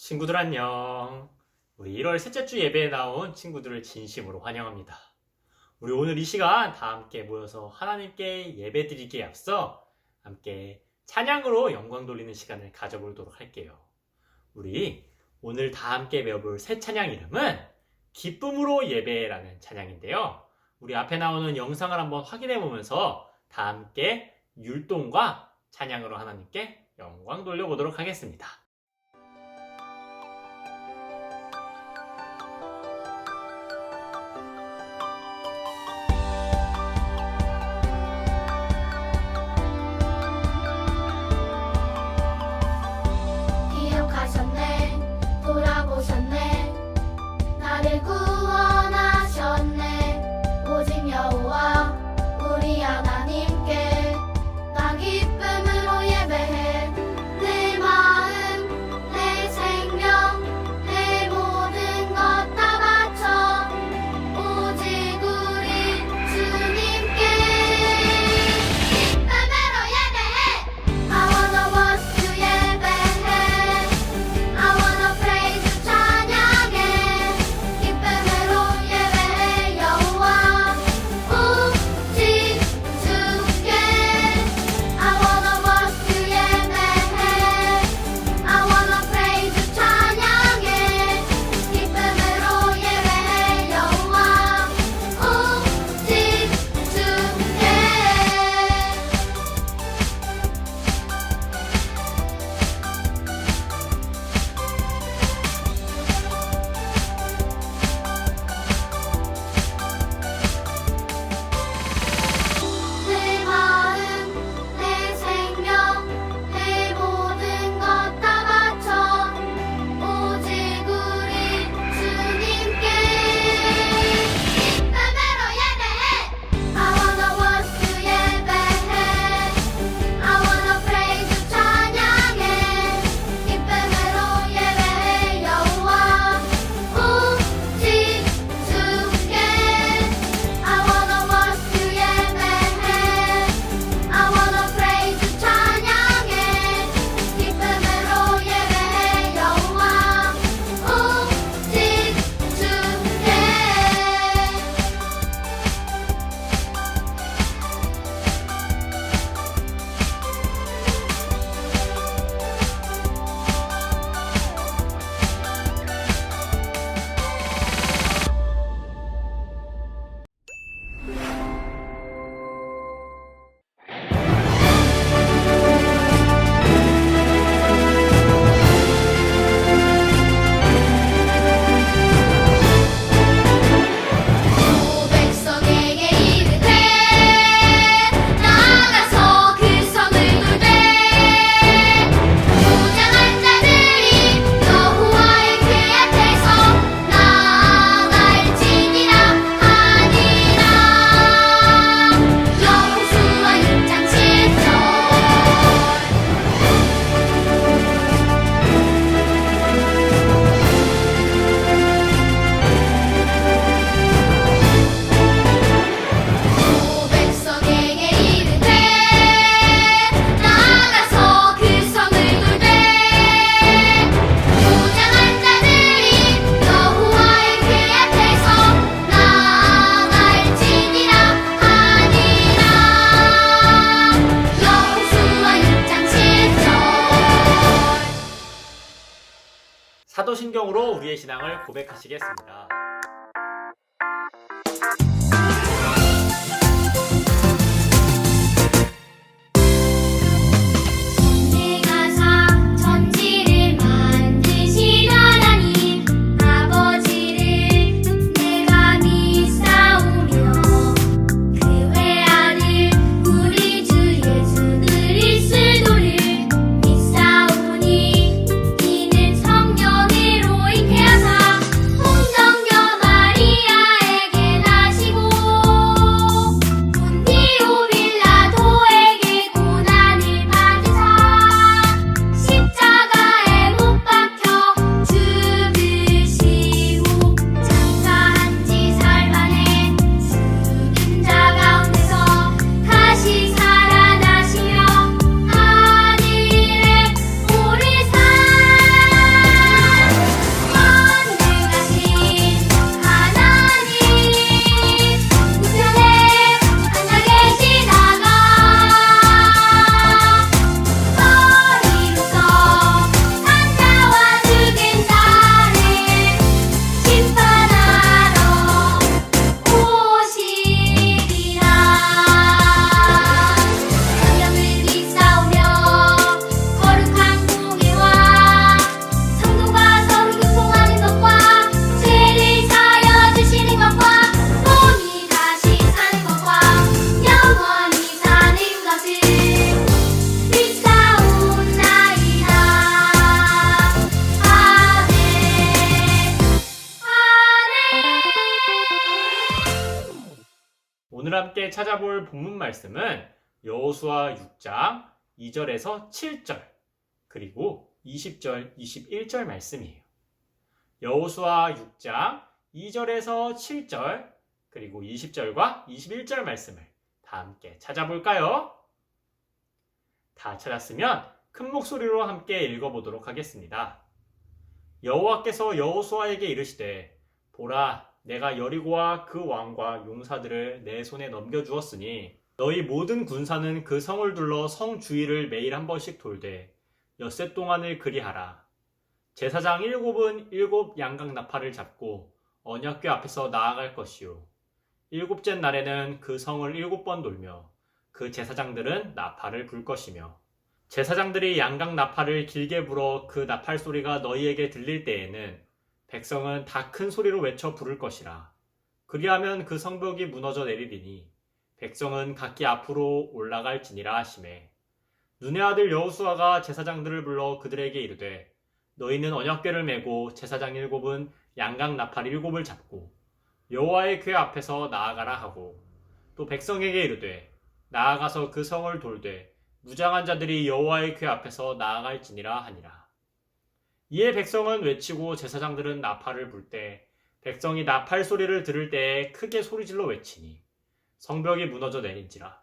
친구들 안녕. 우리 1월 셋째 주 예배에 나온 친구들을 진심으로 환영합니다. 우리 오늘 이 시간 다 함께 모여서 하나님께 예배 드리기에 앞서 함께 찬양으로 영광 돌리는 시간을 가져보도록 할게요. 우리 오늘 다 함께 배워볼 새 찬양 이름은 기쁨으로 예배라는 찬양인데요. 우리 앞에 나오는 영상을 한번 확인해 보면서 다 함께 율동과 찬양으로 하나님께 영광 돌려보도록 하겠습니다. 기억하셨네, 돌아보셨네, 나를 구원하셨네. 오직 여호와 우리 하나님께 나 기쁨으로 예배해. 내 마음, 내 생명, 내 모든 것 다 바쳐 오직 우리 주님께 기쁨으로 예배해. I wanna worship you 예배해. I wanna praise you 찬양해. 기쁨으로 예배해 여호와 오직 주께. I wanna worship you 예배해. I wanna praise you 찬양해. 기쁨으로 예배해 여호와 오직 주께. 내 마음, 내 생명, 내 모든 것 다 바쳐 오직 우리 주님께 기쁨으로 예배해. I wanna worship you 예배해. I wanna praise you 찬양해. 기쁨으로 예배해 여호와 오직 주께. I wanna worship you 예배해. I wanna praise you 찬양해. 기쁨으로 예배해 여호와 오직 주께. 백성에게 이르되 나가서 그 성을 돌되 무장한 자들이 여호와의 그 앞에서 나갈지니라 하니라. 여호수아 6장 7절. 백성에게 이르되 나가서 그 성을 돌되 무장한 자들이 여호와의 그 앞에서 나갈지니라 하니라. 여호수아 6장 7절. 사도신경으로 우리의 신앙을 고백하시겠습니다. 내가사 천지를 만드신 하나님 아버지를 내가 믿사오며 그 외아들 우리 주 예수 그리스도를 믿사오니 이는 성령으로 잉태하사 홍정경 함께 찾아볼 본문 말씀은 여호수아 6장 2절에서 7절 그리고 20절, 21절 말씀이에요. 여호수아 6장 2절에서 7절 그리고 20절과 21절 말씀을 다 함께 찾아볼까요? 다 찾았으면 큰 목소리로 함께 읽어보도록 하겠습니다. 여호와께서 여호수아에게 이르시되 보라 내가 여리고와 그 왕과 용사들을 내 손에 넘겨주었으니 너희 모든 군사는 그 성을 둘러 성 주위를 매일 한 번씩 돌되 엿새 동안을 그리하라. 제사장 7은 7 양각 나팔을 잡고 언약궤 앞에서 나아갈 것이요 7째 날에는 그 성을 7번 돌며 그 제사장들은 나팔을 불 것이며 제사장들이 양각 나팔을 길게 불어 그 나팔 소리가 너희에게 들릴 때에는 백성은 다 큰 소리로 외쳐 부를 것이라. 그리하면 그 성벽이 무너져 내리리니 백성은 각기 앞으로 올라갈지니라 하시매 눈의 아들 여호수아가 제사장들을 불러 그들에게 이르되 너희는 언약궤를 메고 제사장 7은 양각 나팔 7을 잡고 여호와의 궤 앞에서 나아가라 하고 또 백성에게 이르되 나아가서 그 성을 돌되 무장한 자들이 여호와의 궤 앞에서 나아갈지니라 하니라. 이에 백성은 외치고 제사장들은 나팔을 불 때 백성이 나팔 소리를 들을 때에 크게 소리질러 외치니 성벽이 무너져 내린지라.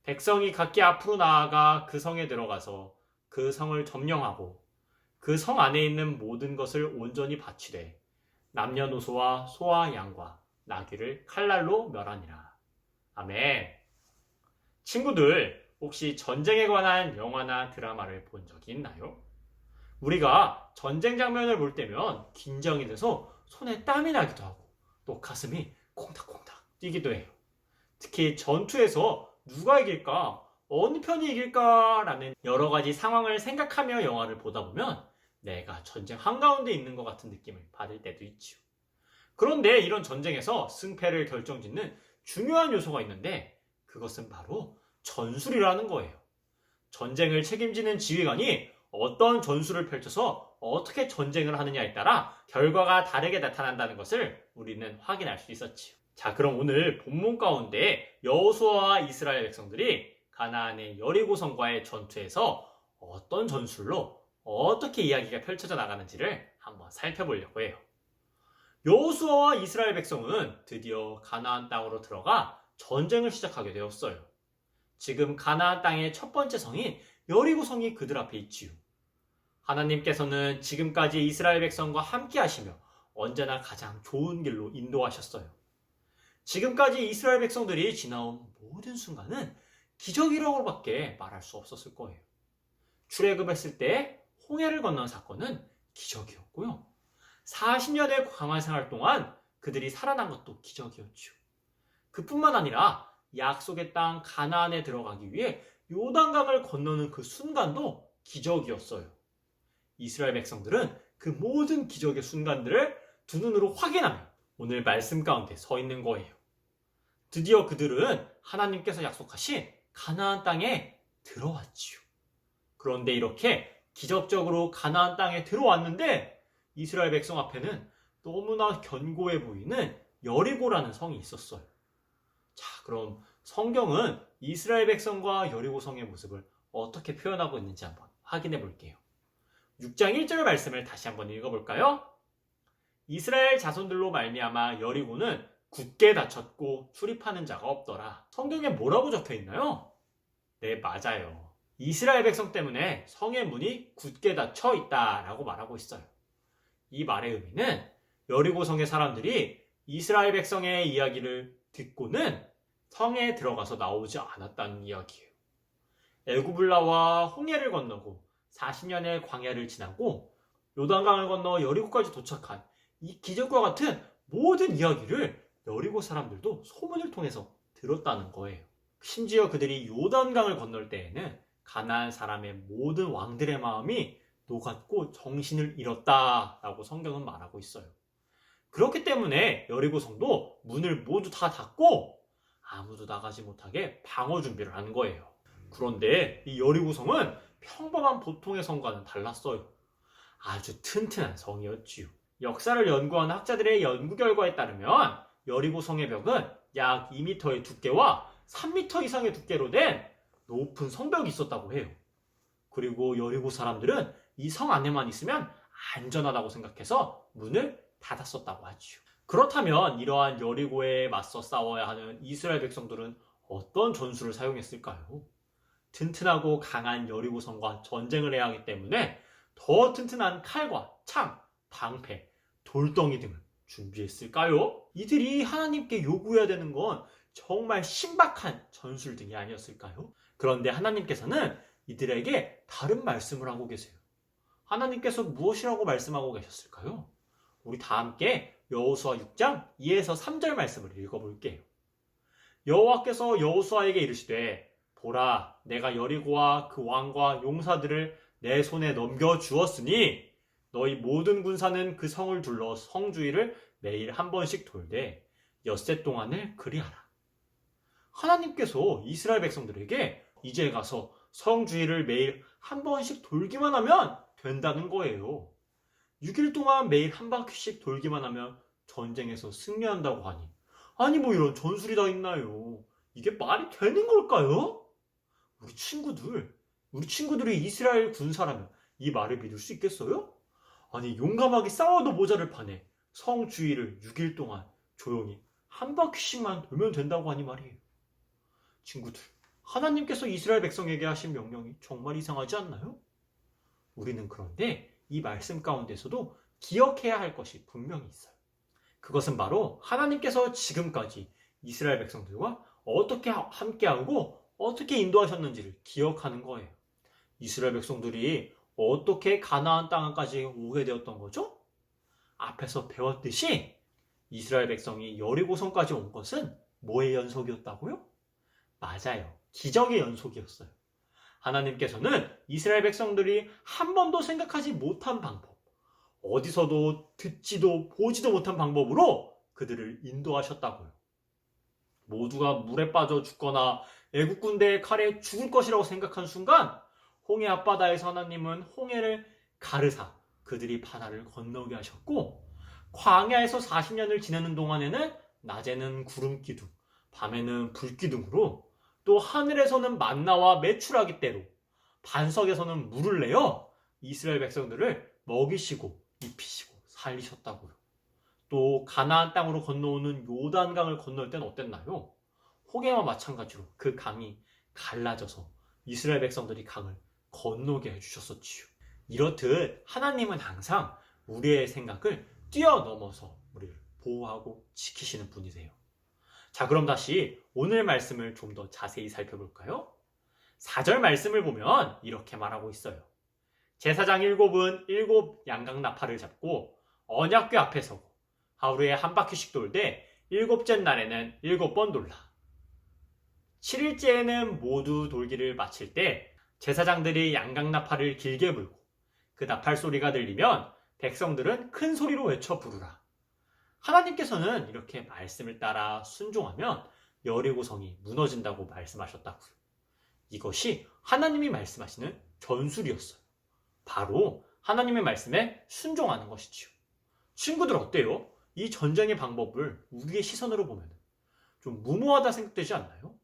백성이 각기 앞으로 나아가 그 성에 들어가서 그 성을 점령하고 그 성 안에 있는 모든 것을 온전히 바치되 남녀노소와 소와 양과 나귀를 칼날로 멸하니라. 아멘. 친구들, 혹시 전쟁에 관한 영화나 드라마를 본 적이 있나요? 우리가 전쟁 장면을 볼 때면 긴장이 돼서 손에 땀이 나기도 하고 또 가슴이 콩닥콩닥 뛰기도 해요. 특히 전투에서 누가 이길까, 어느 편이 이길까라는 여러 가지 상황을 생각하며 영화를 보다 보면 내가 전쟁 한가운데 있는 것 같은 느낌을 받을 때도 있죠. 그런데 이런 전쟁에서 승패를 결정짓는 중요한 요소가 있는데 그것은 바로 전술이라는 거예요. 전쟁을 책임지는 지휘관이 어떤 전술을 펼쳐서 어떻게 전쟁을 하느냐에 따라 결과가 다르게 나타난다는 것을 우리는 확인할 수 있었지요. 자, 그럼 오늘 본문 가운데 여호수아와 이스라엘 백성들이 가나안의 여리고성과의 전투에서 어떤 전술로 어떻게 이야기가 펼쳐져 나가는지를 한번 살펴보려고 해요. 여호수아와 이스라엘 백성은 드디어 가나안 땅으로 들어가 전쟁을 시작하게 되었어요. 지금 가나안 땅의 첫 번째 성인 여리고성이 그들 앞에 있지요. 하나님께서는 지금까지 이스라엘 백성과 함께 하시며 언제나 가장 좋은 길로 인도하셨어요. 지금까지 이스라엘 백성들이 지나온 모든 순간은 기적이라고밖에 말할 수 없었을 거예요. 출애굽했을 때 홍해를 건넌 사건은 기적이었고요. 40년의 광야 생활 동안 그들이 살아난 것도 기적이었죠. 그뿐만 아니라 약속의 땅 가나안에 들어가기 위해 요단강을 건너는 그 순간도 기적이었어요. 이스라엘 백성들은 그 모든 기적의 순간들을 두 눈으로 확인하며 오늘 말씀 가운데 서 있는 거예요. 드디어 그들은 하나님께서 약속하신 가나안 땅에 들어왔지요. 그런데 이렇게 기적적으로 가나안 땅에 들어왔는데 이스라엘 백성 앞에는 너무나 견고해 보이는 여리고라는 성이 있었어요. 자, 그럼 성경은 이스라엘 백성과 여리고 성의 모습을 어떻게 표현하고 있는지 한번 확인해 볼게요. 6장 1절 말씀을 다시 한번 읽어볼까요? 이스라엘 자손들로 말미암아 여리고는 굳게 닫혔고 출입하는 자가 없더라. 성경에 뭐라고 적혀 있나요? 네, 맞아요. 이스라엘 백성 때문에 성의 문이 굳게 닫혀 있다라고 말하고 있어요. 이 말의 의미는 여리고 성의 사람들이 이스라엘 백성의 이야기를 듣고는 성에 들어가서 나오지 않았다는 이야기예요. 애굽을 나와 홍해를 건너고 40년의 광야를 지나고 요단강을 건너 여리고까지 도착한 이 기적과 같은 모든 이야기를 여리고 사람들도 소문을 통해서 들었다는 거예요. 심지어 그들이 요단강을 건널 때에는 가나안 사람의 모든 왕들의 마음이 녹았고 정신을 잃었다라고 성경은 말하고 있어요. 그렇기 때문에 여리고 성도 문을 모두 다 닫고 아무도 나가지 못하게 방어 준비를 한 거예요. 그런데 이 여리고 성은 평범한 보통의 성과는 달랐어요. 아주 튼튼한 성이었지요. 역사를 연구한 학자들의 연구 결과에 따르면 여리고 성의 벽은 약 2m의 두께와 3m 이상의 두께로 된 높은 성벽이 있었다고 해요. 그리고 여리고 사람들은 이 성 안에만 있으면 안전하다고 생각해서 문을 닫았었다고 하죠. 그렇다면 이러한 여리고에 맞서 싸워야 하는 이스라엘 백성들은 어떤 전술을 사용했을까요? 튼튼하고 강한 여리고 성과 전쟁을 해야 하기 때문에 더 튼튼한 칼과 창, 방패, 돌덩이 등을 준비했을까요? 이들이 하나님께 요구해야 되는 건 정말 신박한 전술 등이 아니었을까요? 그런데 하나님께서는 이들에게 다른 말씀을 하고 계세요. 하나님께서 무엇이라고 말씀하고 계셨을까요? 우리 다 함께 여호수아 6장 2에서 3절 말씀을 읽어볼게요. 여호와께서 여호수아에게 이르시되 보라 내가 여리고와 그 왕과 용사들을 내 손에 넘겨주었으니 너희 모든 군사는 그 성을 둘러 성 주위를 매일 한 번씩 돌되 엿새 동안을 그리하라. 하나님께서 이스라엘 백성들에게 이제 가서 성 주위를 매일 한 번씩 돌기만 하면 된다는 거예요. 6일 동안 매일 한 바퀴씩 돌기만 하면 전쟁에서 승리한다고 하니 아니 뭐 이런 전술이 다 있나요? 이게 말이 되는 걸까요? 우리 친구들이 이스라엘 군사라면 이 말을 믿을 수 있겠어요? 아니 용감하게 싸워도 모자를 파네 성 주위를 6일 동안 조용히 한 바퀴씩만 돌면 된다고 하니 말이에요. 친구들, 하나님께서 이스라엘 백성에게 하신 명령이 정말 이상하지 않나요? 우리는 그런데 이 말씀 가운데서도 기억해야 할 것이 분명히 있어요. 그것은 바로 하나님께서 지금까지 이스라엘 백성들과 어떻게 함께하고 어떻게 인도하셨는지를 기억하는 거예요. 이스라엘 백성들이 어떻게 가나안 땅까지 오게 되었던 거죠? 앞에서 배웠듯이 이스라엘 백성이 여리고성까지 온 것은 뭐의 연속이었다고요? 맞아요. 기적의 연속이었어요. 하나님께서는 이스라엘 백성들이 한 번도 생각하지 못한 방법, 어디서도 듣지도 보지도 못한 방법으로 그들을 인도하셨다고요. 모두가 물에 빠져 죽거나 애국 군대의 칼에 죽을 것이라고 생각한 순간 홍해 앞바다에서 하나님은 홍해를 가르사 그들이 바다를 건너게 하셨고 광야에서 40년을 지내는 동안에는 낮에는 구름 기둥, 밤에는 불 기둥으로 또 하늘에서는 만나와 메추라기 떼로 반석에서는 물을 내어 이스라엘 백성들을 먹이시고 입히시고 살리셨다고요. 또 가나안 땅으로 건너오는 요단강을 건널 때는 어땠나요? 홍해와 마찬가지로 그 강이 갈라져서 이스라엘 백성들이 강을 건너게 해주셨었지요. 이렇듯 하나님은 항상 우리의 생각을 뛰어넘어서 우리를 보호하고 지키시는 분이세요. 자, 그럼 다시 오늘 말씀을 좀 더 자세히 살펴볼까요? 4절 말씀을 보면 이렇게 말하고 있어요. 제사장 7은 7 양강나팔을 잡고 언약궤 앞에 서고 하루에 한 바퀴씩 돌되 7째 날에는 7번 돌라. 7일째에는 모두 돌기를 마칠 때 제사장들이 양강나팔을 길게 불고 그 나팔 소리가 들리면 백성들은 큰 소리로 외쳐 부르라. 하나님께서는 이렇게 말씀을 따라 순종하면 여리고성이 무너진다고 말씀하셨다고요. 이것이 하나님이 말씀하시는 전술이었어요. 바로 하나님의 말씀에 순종하는 것이지요. 친구들 어때요? 이 전쟁의 방법을 우리의 시선으로 보면 좀 무모하다 생각되지 않나요?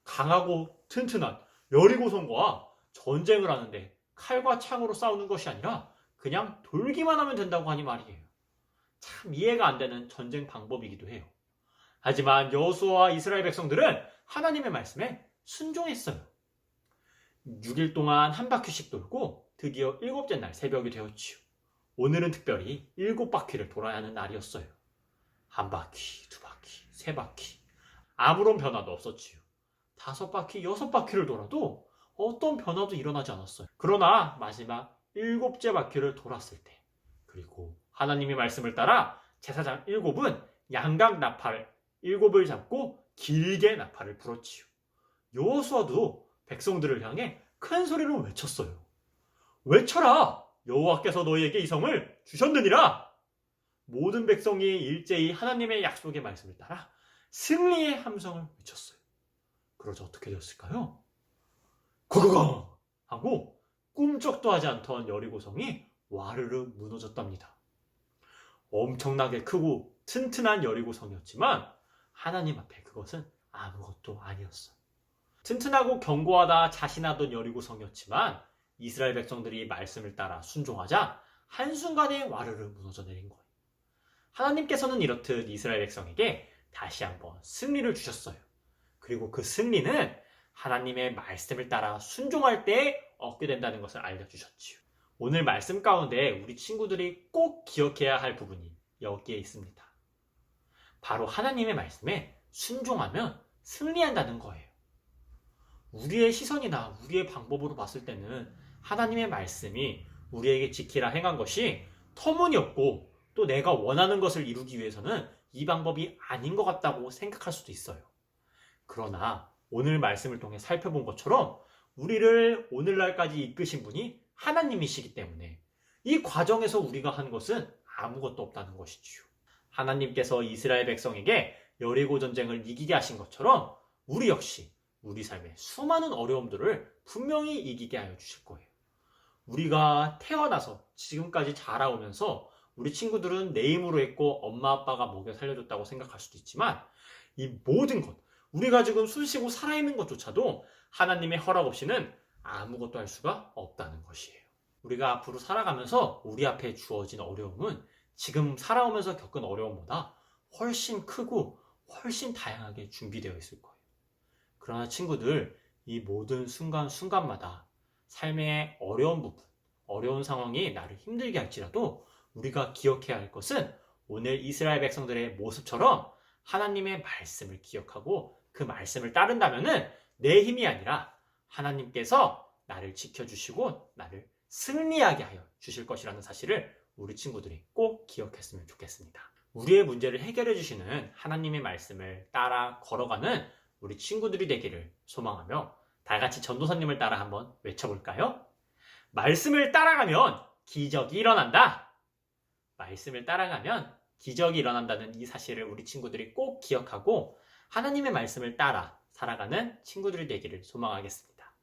강하고 튼튼한 여리고성과 전쟁을 하는데 칼과 창으로 싸우는 것이 아니라 그냥 돌기만 하면 된다고 하니 말이에요. 참 이해가 안 되는 전쟁 방법이기도 해요. 하지만 여호수아와 이스라엘 백성들은 하나님의 말씀에 순종했어요. 6일 동안 한 바퀴씩 돌고 드디어 7째 날 새벽이 되었지요. 오늘은 특별히 7바퀴를 돌아야 하는 날이었어요. 한 바퀴, 2바퀴, 3바퀴. 아무런 변화도 없었지요. 5바퀴, 6바퀴를 돌아도 어떤 변화도 일어나지 않았어요. 그러나 마지막 7째 바퀴를 돌았을 때 그리고 하나님의 말씀을 따라 제사장 7은 양각 나팔 7을 잡고 길게 나팔을 불었지요. 여호수아도 백성들을 향해 큰 소리로 외쳤어요. 외쳐라! 여호와께서 너희에게 이 성을 주셨느니라! 모든 백성이 일제히 하나님의 약속의 말씀을 따라 승리의 함성을 외쳤어요. 그러자 어떻게 되었을까요? 고고고! 하고 꿈쩍도 하지 않던 여리고성이 와르르 무너졌답니다. 엄청나게 크고 튼튼한 여리고성이었지만 하나님 앞에 그것은 아무것도 아니었어. 튼튼하고 견고하다 자신하던 여리고성이었지만 이스라엘 백성들이 말씀을 따라 순종하자 한순간에 와르르 무너져 내린 거예요. 하나님께서는 이렇듯 이스라엘 백성에게 다시 한번 승리를 주셨어요. 그리고 그 승리는 하나님의 말씀을 따라 순종할 때 얻게 된다는 것을 알려주셨지요. 오늘 말씀 가운데 우리 친구들이 꼭 기억해야 할 부분이 여기에 있습니다. 바로 하나님의 말씀에 순종하면 승리한다는 거예요. 우리의 시선이나 우리의 방법으로 봤을 때는 하나님의 말씀이 우리에게 지키라 행한 것이 터무니없고 또 내가 원하는 것을 이루기 위해서는 이 방법이 아닌 것 같다고 생각할 수도 있어요. 그러나 오늘 말씀을 통해 살펴본 것처럼 우리를 오늘날까지 이끄신 분이 하나님이시기 때문에 이 과정에서 우리가 한 것은 아무것도 없다는 것이지요. 하나님께서 이스라엘 백성에게 여리고 전쟁을 이기게 하신 것처럼 우리 역시 우리 삶의 수많은 어려움들을 분명히 이기게 하여 주실 거예요. 우리가 태어나서 지금까지 자라오면서 우리 친구들은 내 힘으로 했고 엄마 아빠가 먹여 살려줬다고 생각할 수도 있지만 이 모든 것, 우리가 지금 숨쉬고 살아있는 것조차도 하나님의 허락 없이는 아무것도 할 수가 없다는 것이에요. 우리가 앞으로 살아가면서 우리 앞에 주어진 어려움은 지금 살아오면서 겪은 어려움보다 훨씬 크고 훨씬 다양하게 준비되어 있을 거예요. 그러나 친구들, 이 모든 순간순간마다 삶의 어려운 부분, 어려운 상황이 나를 힘들게 할지라도 우리가 기억해야 할 것은 오늘 이스라엘 백성들의 모습처럼 하나님의 말씀을 기억하고 그 말씀을 따른다면은 내 힘이 아니라 하나님께서 나를 지켜주시고 나를 승리하게 하여 주실 것이라는 사실을 우리 친구들이 꼭 기억했으면 좋겠습니다. 우리의 문제를 해결해 주시는 하나님의 말씀을 따라 걸어가는 우리 친구들이 되기를 소망하며 다 같이 전도사님을 따라 한번 외쳐볼까요? 말씀을 따라가면 기적이 일어난다. 말씀을 따라가면 기적이 일어난다는 이 사실을 우리 친구들이 꼭 기억하고 하나님의 말씀을 따라 살아가는 친구들이 되기를 소망하겠습니다.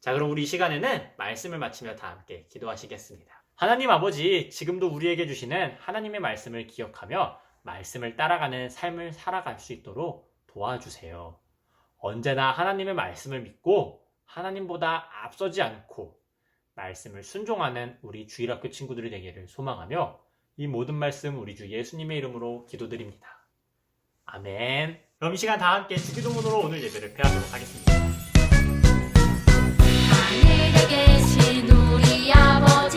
자, 그럼 우리 이 시간에는 말씀을 마치며 다 함께 기도하시겠습니다. 하나님 아버지, 지금도 우리에게 주시는 하나님의 말씀을 기억하며 말씀을 따라가는 삶을 살아갈 수 있도록 도와주세요. 언제나 하나님의 말씀을 믿고 하나님보다 앞서지 않고 말씀을 순종하는 우리 주일학교 친구들이 되기를 소망하며 이 모든 말씀 우리 주 예수님의 이름으로 기도드립니다. 아멘. 그럼 이 시간 다 함께 주기도문으로 오늘 예배를 폐하도록 하겠습니다. 하늘에 계신 우리 아버지